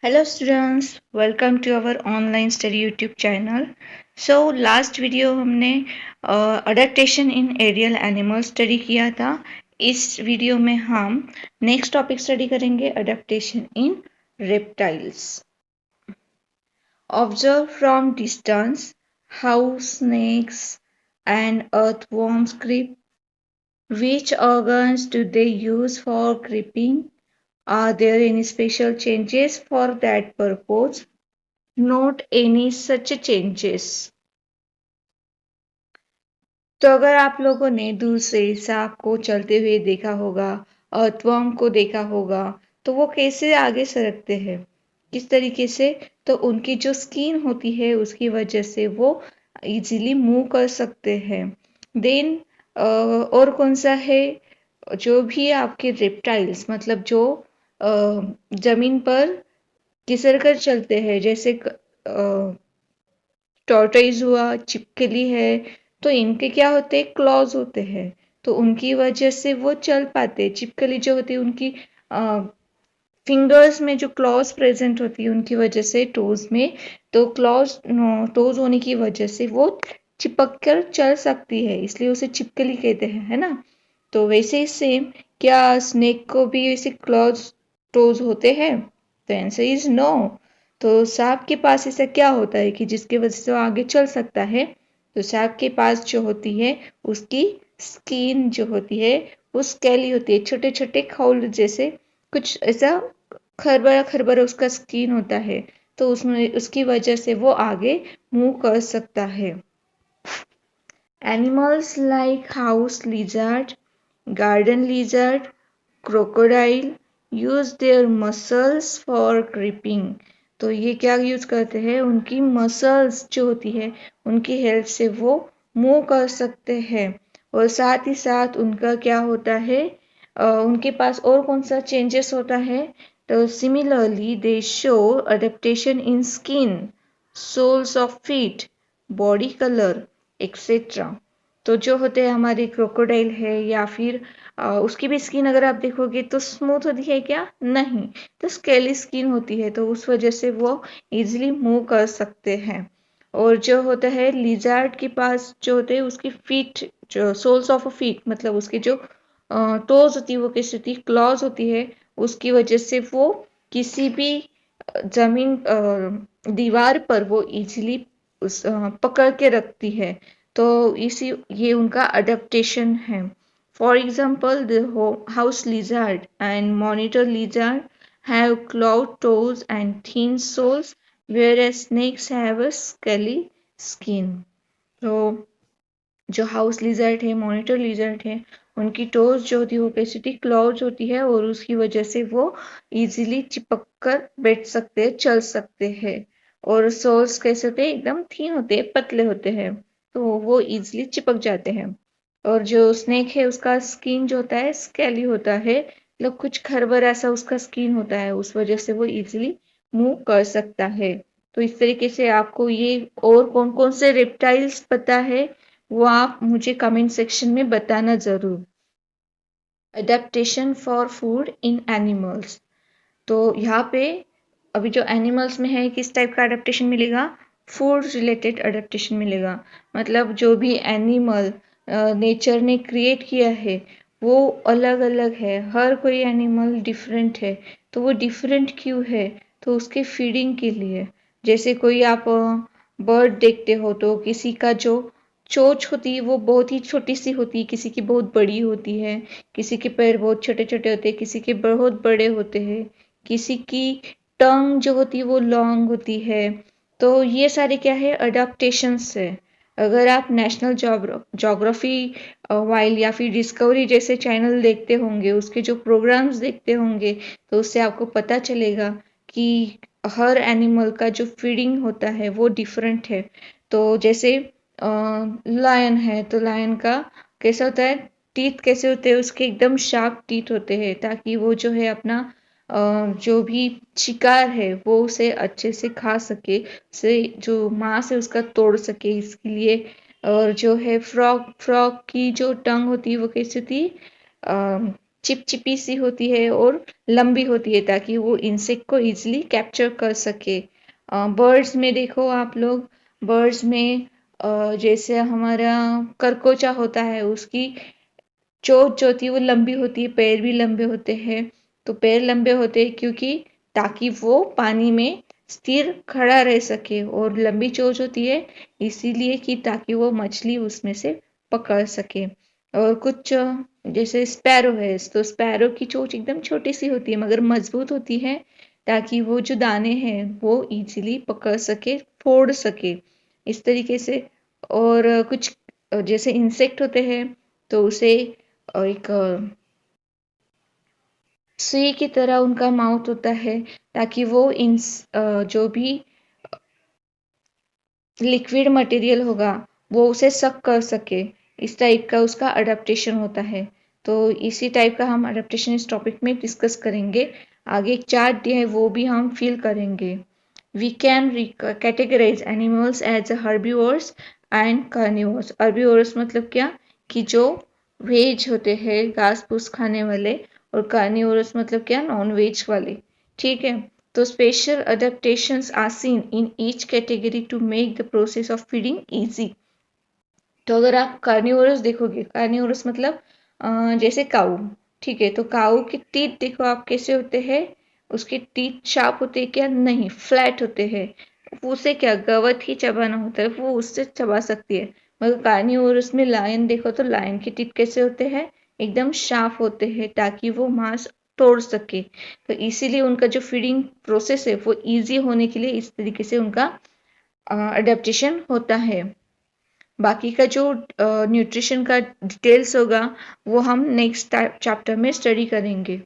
Hello students, welcome to our online study YouTube channel. So last video हमने adaptation इन aerial animal study किया था. इस video में हम नेक्स्ट टॉपिक स्टडी करेंगे adaptation in reptiles. Observe from distance how snakes and earthworms creep. Which organs do they use for creeping? Are there any special changes for that purpose? Note any such changes. तो अगर आप लोगों ने दूर से सांप को चलते हुए देखा होगा, अर्थवर्म को देखा होगा, तो वो कैसे आगे सरकते हैं, किस तरीके से, तो उनकी जो स्किन होती है उसकी वजह से वो इजीली मूव कर सकते हैं. देन और कौन सा है, जो भी आपके रेप्टाइल्स मतलब जो जमीन पर घिसर कर चलते हैं, जैसे टॉर्टोइज हुआ, चिपकली है, तो इनके क्या होते हैं, क्लॉज होते हैं, तो उनकी वजह से वो चल पाते. चिपकली जो होती है उनकी फिंगर्स में जो क्लॉज प्रेजेंट होती है उनकी वजह से टोज में, तो क्लॉज टोज होने की वजह से वो चिपक कर चल सकती है, इसलिए उसे चिपकली कहते हैं, है ना. तो वैसे ही सेम, क्या स्नेक को भी ऐसे क्लॉज टोज होते हैं? तो आंसर इज नो. तो सांप के पास ऐसा क्या होता है कि जिसकी वजह से वो आगे चल सकता है? तो सांप के पास जो होती है उसकी स्किन जो होती है वो स्केली होती है, छोटे छोटे खौल जैसे कुछ ऐसा खरबरा खरबरा उसका स्किन होता है, तो उसमें उसकी वजह से वो आगे मूव कर सकता है. Animals like house lizard, garden lizard, crocodile use their muscles for creeping. तो ये क्या यूज करते हैं, उनकी मसल्स जो होती है उनकी हेल्प से वो मूव कर सकते हैं. और साथ ही साथ उनका क्या होता है, उनके पास और कौन सा चेंजेस होता है, तो similarly they show adaptation in skin, soles of feet, body colour etcetera. तो जो होते हैं हमारी क्रोकोडाइल है या फिर उसकी भी स्किन अगर आप देखोगे तो स्मूथ होती है क्या? नहीं, तो स्केली स्किन होती है, तो उस वजह से वो इजीली मूव कर सकते हैं. और जो होता है लिजार्ड के पास जो होते हैं उसकी फीट, जो सोल्स ऑफ फीट मतलब उसकी जो टोज होती है वो कैसी होती है, क्लॉज होती है, उसकी वजह से वो किसी भी जमीन दीवार पर वो इजीली उस पकड़ के रखती है. तो इसी ये उनका अडेप्टेशन है. For example the house lizard and monitor lizard have clawed toes and thin soles whereas snakes have a scaly skin. तो जो हाउस लिजर्ड है, मॉनिटर लिजर्ड है, उनकी टोज जो होती है वो कैसी होती है, क्लॉज होती है, और उसकी वजह से वो इजीली चिपक कर बैठ सकते हैं, चल सकते हैं. और सोल्स कैसे होते हैं, एकदम थीन होते हैं, पतले होते हैं, तो वो इजीली चिपक जाते हैं. और जो स्नेक है उसका स्किन जो होता है स्केली होता है, मतलब कुछ खरबरा सा उसका स्किन होता है, उस वजह से वो इजीली मूव कर सकता है. तो इस तरीके से आपको ये और कौन कौन से रेप्टाइल्स पता है वो आप मुझे कमेंट सेक्शन में बताना जरूर. Adaptation for food in animals. तो यहाँ पे अभी जो एनिमल्स में है किस टाइप का अडेप्टेशन मिलेगा, फूड रिलेटेड अडेप्टेशन मिलेगा. मतलब जो भी एनिमल नेचर ने क्रिएट किया है वो अलग अलग है, हर कोई एनिमल डिफरेंट है. तो वो डिफरेंट क्यों है, तो उसके फीडिंग के लिए. जैसे कोई आप बर्ड देखते हो तो किसी का जो चोंच होती है वो बहुत ही छोटी सी होती है, किसी की बहुत बड़ी होती है, किसी के पैर बहुत छोटे छोटे होते हैं, किसी के बहुत बड़े होते हैं, किसी की टंग जो होती है वो लॉन्ग होती है. तो ये सारे क्या है, अडेप्टेशंस है. अगर आप नेशनल जोग्राफी वाइल्ड या फिर डिस्कवरी जैसे चैनल देखते होंगे, उसके जो प्रोग्राम्स देखते होंगे, तो उससे आपको पता चलेगा कि हर एनिमल का जो फीडिंग होता है वो डिफरेंट है. तो जैसे लायन है तो लायन का कैसा होता है, टीथ कैसे होते हैं उसके, एकदम शार्प टीथ होते हैं, ताकि वो जो है अपना जो भी शिकार है वो उसे अच्छे से खा सके, उसे जो मांस है उसका तोड़ सके, इसके लिए. और जो है फ्रॉग फ्रॉग की जो टंग होती है वो कैसी होती है, चिपचिपी सी होती है और लंबी होती है ताकि वो इंसेक्ट को इजीली कैप्चर कर सके। बर्ड्स में देखो आप लोग, बर्ड्स में जैसे हमारा करकोचा होता है, उसकी चोंच जो होती है वो लंबी होती है, पैर भी लंबे होते हैं। तो पैर लंबे होते हैं क्योंकि ताकि वो पानी में स्थिर खड़ा रह सके, और लंबी चोंच होती है इसीलिए कि ताकि वो मछली उसमें से पकड़ सके। और कुछ जैसे स्पैरो है, तो स्पैरो की चोंच एकदम छोटी सी होती है मगर मजबूत होती है ताकि वो जो दाने हैं वो इजीली पकड़ सके, फोड़ सके, इस तरीके से। और कुछ जैसे इंसेक्ट होते हैं तो उसे एक सुई की तरह उनका माउथ होता है ताकि वो इन जो भी लिक्विड मटेरियल होगा वो उसे सक कर सके। इस टाइप का उसका अडेप्टेशन होता है। तो इसी टाइप का हम अडेप्टेशन इस टॉपिक में डिस्कस करेंगे। आगे एक चार्ट दिया है वो भी हम फिल करेंगे। We can categorise animals as herbivores and carnivores. Herbivores मतलब क्या कि जो वेज होते हैं, घास फूस खाने वाले, और कार्निवोरस मतलब क्या, नॉन वेज वाले। ठीक है, तो special adaptations are seen in each category to make the process of feeding easy. तो अगर आप कार्निवोरस देखोगे, कार्निवोरस मतलब जैसे काऊ, ठीक है, तो काऊ के टीथ देखो आप कैसे होते हैं, उसके टीथ शार्प होते हैं क्या, नहीं, फ्लैट होते हैं। उसे क्या गवत ही चबाना होता है, वो उससे चबा सकती है। मगर कार्निवोरस में लायन देखो तो लायन के टीथ कैसे होते हैं, एकदम शार्प होते हैं ताकि वो मांस तोड़ सके। तो इसीलिए उनका जो फीडिंग प्रोसेस है वो इजी होने के लिए इस तरीके से उनका अडेप्टेशन होता है। बाकी का जो न्यूट्रिशन का डिटेल्स होगा वो हम नेक्स्ट चैप्टर में स्टडी करेंगे।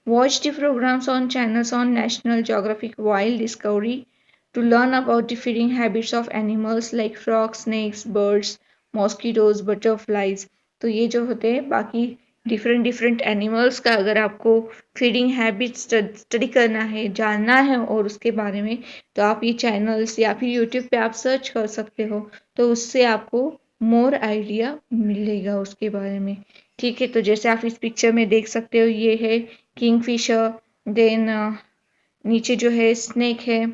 Watch the programmes on channels on National Geographic Wild Discovery to learn about the feeding habits of animals like frog, snakes, birds, mosquitoes, butterflies. तो ये जो होते हैं बाकी डिफरेंट डिफरेंट एनिमल्स का अगर आपको फीडिंग हैबिट स्टडी करना है, जानना है और उसके बारे में, तो आप ये चैनल्स या फिर यूट्यूब पे आप सर्च कर सकते हो, तो उससे आपको मोर आइडिया मिलेगा उसके बारे में। ठीक है, तो जैसे आप इस पिक्चर में देख सकते हो ये है किंगफिशर, देन नीचे जो है स्नेक है।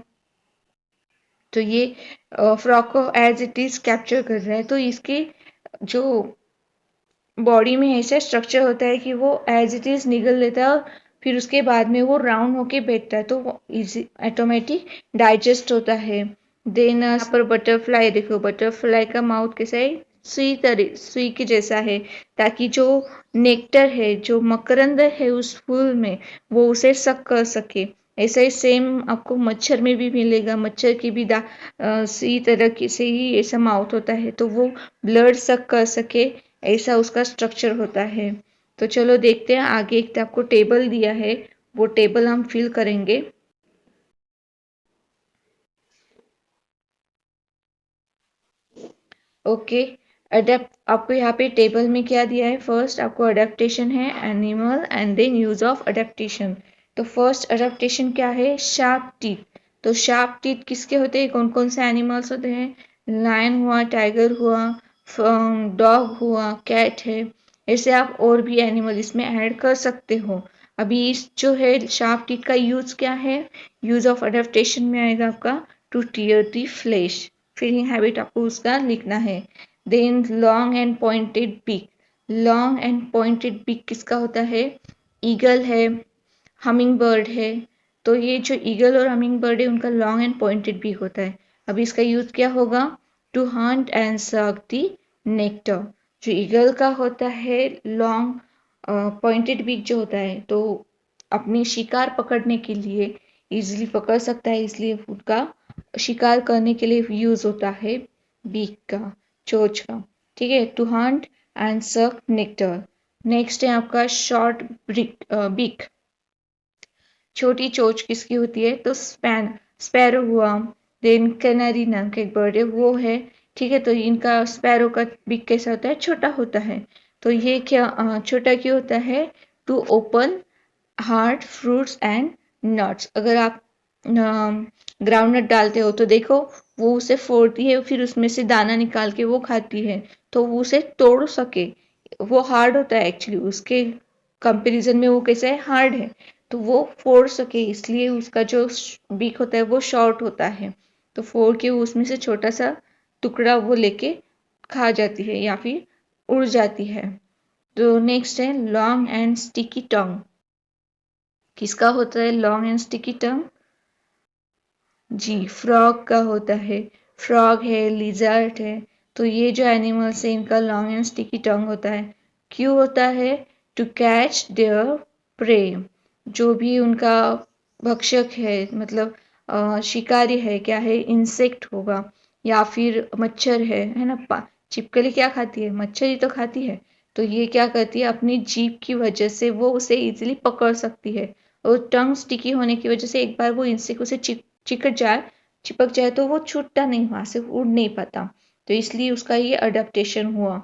तो ये फ्रॉग को एज इट इज कैप्चर कर रहा है। तो इसके जो बॉडी में ऐसा स्ट्रक्चर होता है कि वो एज इट इज निगल लेता है और फिर उसके बाद में वो राउंड होके बैठता है, तो वो इजी ऑटोमेटिक डाइजेस्ट होता है। देन यहाँ पर बटरफ्लाई देखो, बटरफ्लाई का माउथ कैसा है, सुई के जैसा है, ताकि जो नेक्टर है, जो मकरंद है उस फूल में, वो उसे सक कर सके। ऐसा ही सेम आपको मच्छर में भी मिलेगा। मच्छर की भी सुई तरह की से ही ऐसा माउथ होता है, तो वो ब्लड सक कर सके, ऐसा उसका स्ट्रक्चर होता है। तो चलो देखते हैं आगे। एक आपको टेबल दिया है, वो टेबल हम फिल करेंगे। ओके, अडेप्ट आपको यहाँ पे टेबल में क्या दिया है, फर्स्ट आपको अडेप्टेशन है animal and then use of adaptation. तो फर्स्ट अडेप्टेशन क्या है, शार्प टीथ। तो शार्प टीथ किसके होते हैं, कौन कौन से एनिमल्स होते हैं, लायन हुआ, टाइगर हुआ, डॉग हुआ, कैट है। ऐसे आप और भी एनिमल इसमें ऐड कर सकते हो। अभी इस जो है शार्प टीथ का यूज क्या है, यूज ऑफ अडेप्टेशन में आएगा आपका two tier the flash. Feeding habit आपको उसका लिखना है। देन लॉन्ग एंड पॉइंटेड बिक। लॉन्ग एंड पॉइंटेड बिक किसका होता है, ईगल है, हमिंग बर्ड है। तो ये जो ईगल और हमिंग बर्ड है उनका लॉन्ग एंड पॉइंटेड बिक होता है। अब इसका यूज क्या होगा, to Hunt and suck the nectar. जो ईगल का होता है लॉन्ग पॉइंटेड बिक जो होता है, तो अपनी शिकार पकड़ने के लिए इजीली पकड़ सकता है, इसलिए उसका शिकार करने के लिए यूज होता है बीक का, चोंच का। ठीक है, टू हंट एंड सक नेक्टर। नेक्स्ट है आपका शॉर्ट बीक। छोटी चोंच किसकी होती है, तो स्पैरो हुआ। देन कैनरी नाम का एक बर्ड है वो है। ठीक है, तो इनका स्पैरो का बीक कैसा होता है, छोटा होता है। तो ये क्या छोटा क्यों होता है, to open hard fruits and nuts. अगर आप ग्राउंड नट डालते हो तो देखो वो उसे फोड़ती है, फिर उसमें से दाना निकाल के वो खाती है, तो वो उसे तोड़ सके। वो हार्ड होता है एक्चुअली, उसके कंपैरिजन में वो कैसा है, हार्ड है, तो वो फोड़ सके इसलिए उसका जो बीक होता है वो शॉर्ट होता है, तो फोड़ के उसमें से छोटा सा टुकड़ा वो लेके खा जाती है या फिर उड़ जाती है। तो नेक्स्ट है लॉन्ग एंड स्टिकी टंग। किसका होता है लॉन्ग एंड स्टिकी टंग? जी, फ्रॉग का होता है। फ्रॉग है, लिजर्ट है, तो ये जो एनिमल्स है इनका लॉन्ग एंड स्टिकी टंग होता है। क्यों होता है? To catch their prey. जो भी उनका भक्षक है, मतलब शिकारी है, क्या है, इंसेक्ट होगा या फिर मच्छर है ना। छिपकली क्या खाती है? मच्छर ही तो खाती है। तो ये क्या करती है, अपनी जीभ की वजह से वो उसे इजीली पकड़ सकती है, और टंग स्टिकी होने की वजह से एक बार वो इंसेक्ट उसे चिपक जाए तो वो छूटता नहीं, वहां से उड़ नहीं पाता। तो इसलिए उसका ये अडेप्टेशन हुआ,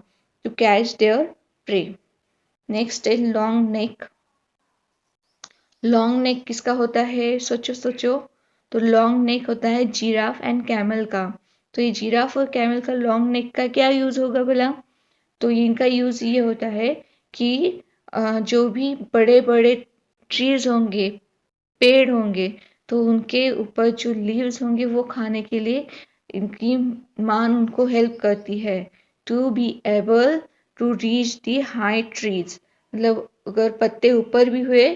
to catch their prey. Next है लॉन्ग नेक। लॉन्ग नेक किसका होता है? सोचो सोचो। तो लॉन्ग नेक होता है जिराफ एंड कैमल का। तो ये जिराफ और कैमल का लॉन्ग नेक का क्या यूज होगा भला? तो इनका यूज ये होता है कि जो भी बड़े बड़े ट्रीज होंगे, पेड़ होंगे, तो उनके ऊपर जो लीव्स होंगे वो खाने के लिए इनकी मान उनको हेल्प करती है, to be able to reach the high trees. मतलब अगर पत्ते ऊपर भी हुए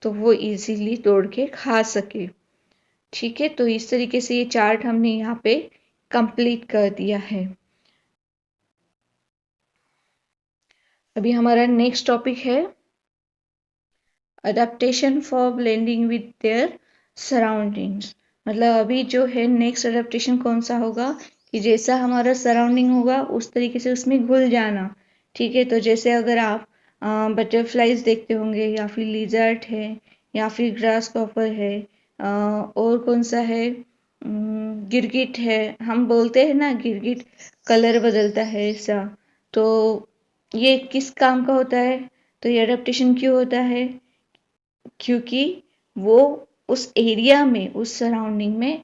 तो वो इजीली तोड़ के खा सके। ठीक है, तो इस तरीके से ये चार्ट हमने यहाँ पे कंप्लीट कर दिया है। अभी हमारा नेक्स्ट टॉपिक है adaptation for blending with their surroundings. मतलब अभी जो है नेक्स्ट अडेप्टेशन कौन सा होगा कि जैसा हमारा सराउंडिंग होगा उस तरीके से उसमें घुल जाना। ठीक है, तो जैसे अगर आप बटरफ्लाइज देखते होंगे या फिर लिजर्ट है या फिर ग्रास कॉपर है, और कौन सा है, गिरगिट है। हम बोलते हैं ना गिरगिट कलर बदलता है ऐसा। तो ये किस काम का होता है? तो ये अडेप्टेशन क्यों होता है? क्योंकि वो उस एरिया में, उस सराउंडिंग में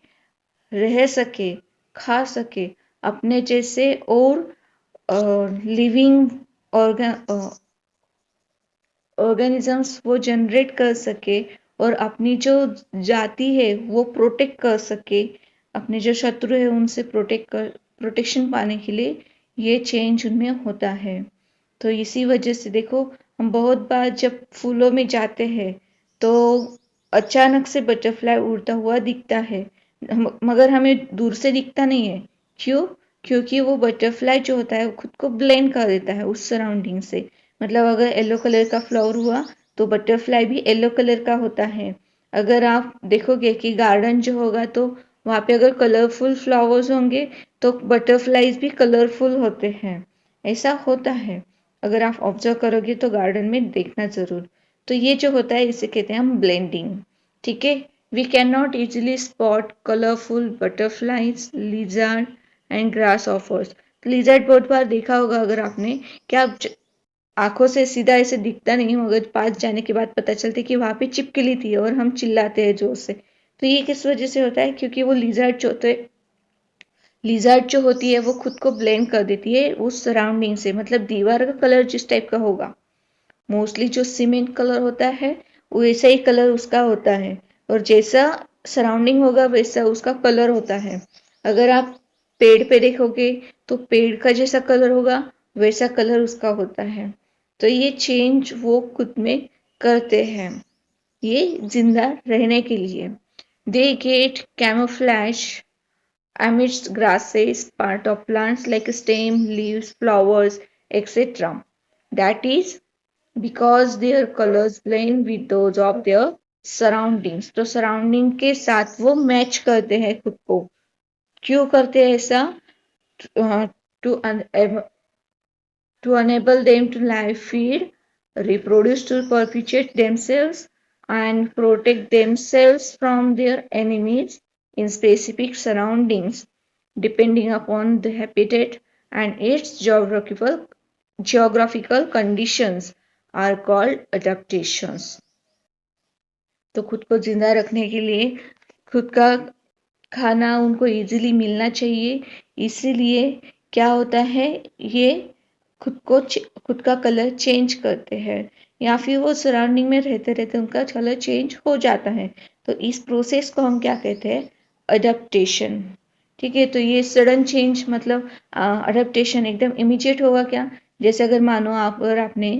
रह सके, खा सके, अपने जैसे और लिविंग ऑर्गेनिजम्स वो जनरेट कर सके, और अपनी जो जाति है वो प्रोटेक्ट कर सके, अपने जो शत्रु है उनसे प्रोटेक्शन पाने के लिए ये चेंज उनमें होता है। तो इसी वजह से देखो, हम बहुत बार जब फूलों में जाते हैं तो अचानक से बटरफ्लाई उड़ता हुआ दिखता है, मगर हमें दूर से दिखता नहीं है। क्यों? क्योंकि वो बटरफ्लाई जो होता है वो खुद को ब्लेंड कर देता है उस सराउंडिंग से। मतलब अगर येलो कलर का फ्लावर हुआ तो बटरफ्लाई भी येलो कलर का होता है। अगर आप देखोगे कि गार्डन जो होगा तो वहाँ पे अगर कलरफुल फ्लावर्स होंगे तो बटरफ्लाईज भी कलरफुल होते हैं। ऐसा होता है, अगर आप ऑब्जर्व करोगे तो गार्डन में देखना जरूर। तो ये जो होता है इसे कहते हैं हम ब्लेंडिंग। ठीक है, we can not easily spot colourful butterflies, lizard and grasshoppers. Lizard बहुत बार देखा होगा अगर आपने, क्या आंखों से सीधा ऐसे दिखता नहीं, मगर पास जाने के बाद पता चलता है कि वहां पे छिपकली थी और हम चिल्लाते हैं जोर से। तो ये किस वजह से होता है? क्योंकि वो लिजर्ड जो होती है वो खुद को ब्लेंड कर देती है उस सराउंडिंग से। मतलब दीवार का कलर जिस टाइप का होगा, मोस्टली जो सीमेंट कलर होता है वैसा ही कलर उसका होता है, और जैसा सराउंडिंग होगा वैसा उसका कलर होता है। अगर आप पेड़ पे देखोगे तो पेड़ का जैसा कलर होगा वैसा कलर उसका होता है। तो ये चेंज वो खुद में करते हैं, ये जिंदा रहने के लिए। They get camouflage amidst grasses, part of plants like stem, leaves, flowers, etc. That is because their colors blend with those of their surroundings. तो सराउंडिंग के साथ वो मैच करते हैं खुद को। क्यों करते हैं ऐसा? To to enable them to live, feed, reproduce, to perpetuate themselves, and protect themselves from their enemies in specific surroundings, depending upon the habitat and its geographical conditions, are called adaptations. तो खुद को जिंदा रखने के लिए खुद का खाना उनको इजीली मिलना चाहिए, इसीलिए क्या होता है, ये खुद का कलर चेंज करते हैं। या फिर वो सराउंडिंग में रहते रहते उनका कलर चेंज हो जाता है। तो इस प्रोसेस को हम क्या कहते हैं? अडेप्टेशन। ठीक है, तो ये सडन चेंज मतलब अडेप्टेशन एकदम इमीडिएट होगा क्या? जैसे अगर मानो अगर आपने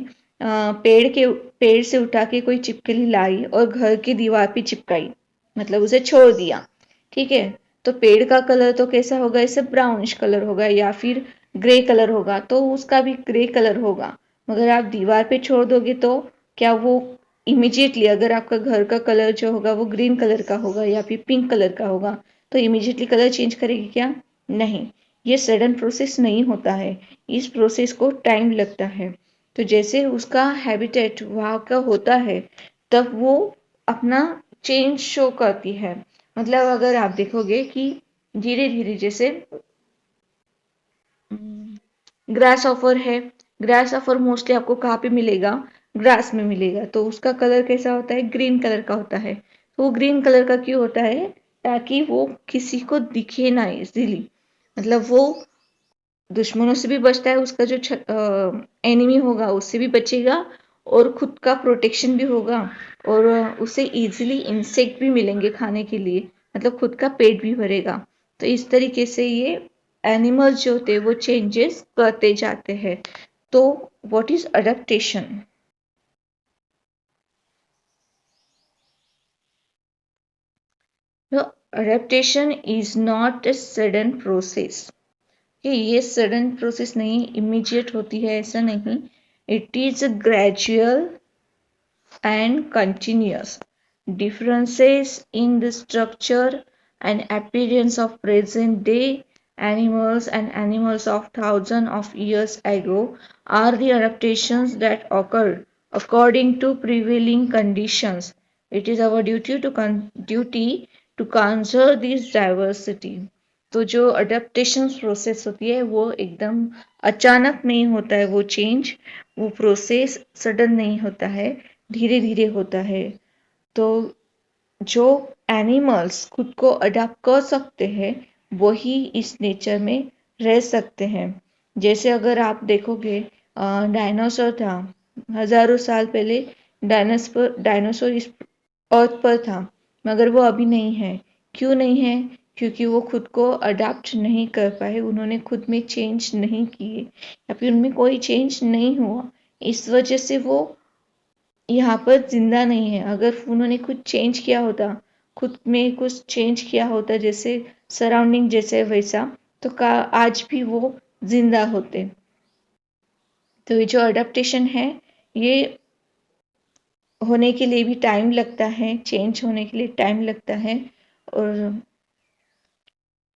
पेड़ से उठा के कोई चिपकली लाई और घर की दीवार पे चिपकाई, मतलब उसे छोड़ दिया। ठीक है, तो पेड़ का कलर तो कैसा होगा? इसे ब्राउनिश कलर होगा या फिर ग्रे कलर होगा, तो उसका भी ग्रे कलर होगा। मगर आप दीवार पे छोड़ दोगे तो क्या वो इमिजिएटली, अगर आपका घर का कलर जो होगा वो ग्रीन कलर का होगा या फिर पिंक कलर का होगा, तो इमिजिएटली कलर चेंज करेगी क्या? नहीं, ये सडन प्रोसेस नहीं होता है। इस प्रोसेस को टाइम लगता है। तो जैसे उसका हैबिटेट वहाँ का होता है, तब वो अपना चेंज शो करती है। मतलब अगर आप देखोगे कि धीरे धीरे जैसे ग्रास ऑफर है, ग्रास ऑफर मोस्टली आपको कहाँ पे मिलेगा? ग्रास में मिलेगा। तो उसका कलर कैसा होता है? ग्रीन कलर का होता है। तो वो ग्रीन कलर का क्यों होता है? ताकि वो किसी को दिखे ना इजीली, मतलब वो दुश्मनों से भी बचता है, उसका जो एनिमी होगा उससे भी बचेगा, और खुद का प्रोटेक्शन भी होगा, और उसे इजीली इंसेक्ट भी मिलेंगे खाने के लिए, मतलब खुद का पेट भी भरेगा। तो इस तरीके से ये एनिमल्स जो होते हैं वो चेंजेस करते जाते हैं। तो what is adaptation? Adaptation is not a sudden process. ये सडन प्रोसेस नहीं, इमीडिएट होती है ऐसा नहीं। It is gradual and continuous. Differences in the structure and appearance of present day animals and animals of thousands of years ago are the adaptations that occur according to prevailing conditions. It is our duty to conserve this diversity. तो जो adaptation process होती है वो एकदम अचानक नहीं होता है, वो चेंज, वो प्रोसेस सडन नहीं होता है, धीरे धीरे होता है। तो जो एनिमल्स खुद को अडाप्ट कर सकते हैं वही इस नेचर में रह सकते हैं। जैसे अगर आप देखोगे, डायनासोर था, हजारों साल पहले डायनासोर इस अर्थ पर था, मगर वो अभी नहीं है। क्यों नहीं है? क्योंकि वो खुद को अडाप्ट नहीं कर पाए, उन्होंने खुद में चेंज नहीं किए या फिर उनमें कोई चेंज नहीं हुआ। इस वजह से वो यहाँ पर जिंदा नहीं है। अगर उन्होंने कुछ चेंज किया होता, खुद में कुछ चेंज किया होता, जैसे सराउंडिंग जैसे वैसा, तो का आज भी वो जिंदा होते। तो ये जो अडेप्टेशन है ये होने के लिए भी टाइम लगता है, चेंज होने के लिए टाइम लगता है। और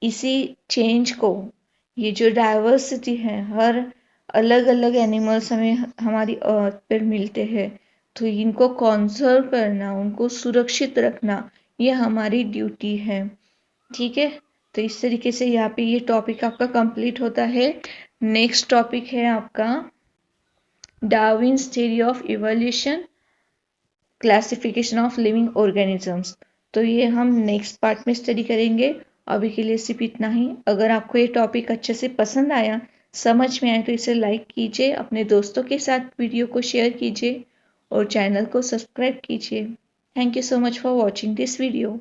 इसी चेंज को, ये जो डाइवर्सिटी है, हर अलग अलग एनिमल्स हमें हमारी अर्थ पर मिलते हैं, तो इनको कॉन्जर्व करना, उनको सुरक्षित रखना, ये हमारी ड्यूटी है। ठीक है, तो इस तरीके से यहाँ पे ये टॉपिक आपका कंप्लीट होता है। नेक्स्ट टॉपिक है आपका Darwin's theory of evolution, classification of living organisms. तो ये हम नेक्स्ट पार्ट में स्टडी करेंगे। अभी के लिए सिर्फ इतना ही। अगर आपको ये टॉपिक अच्छे से पसंद आया, समझ में आए, तो इसे लाइक कीजिए, अपने दोस्तों के साथ वीडियो को शेयर कीजिए और चैनल को सब्सक्राइब कीजिए। Thank you so much for watching this video.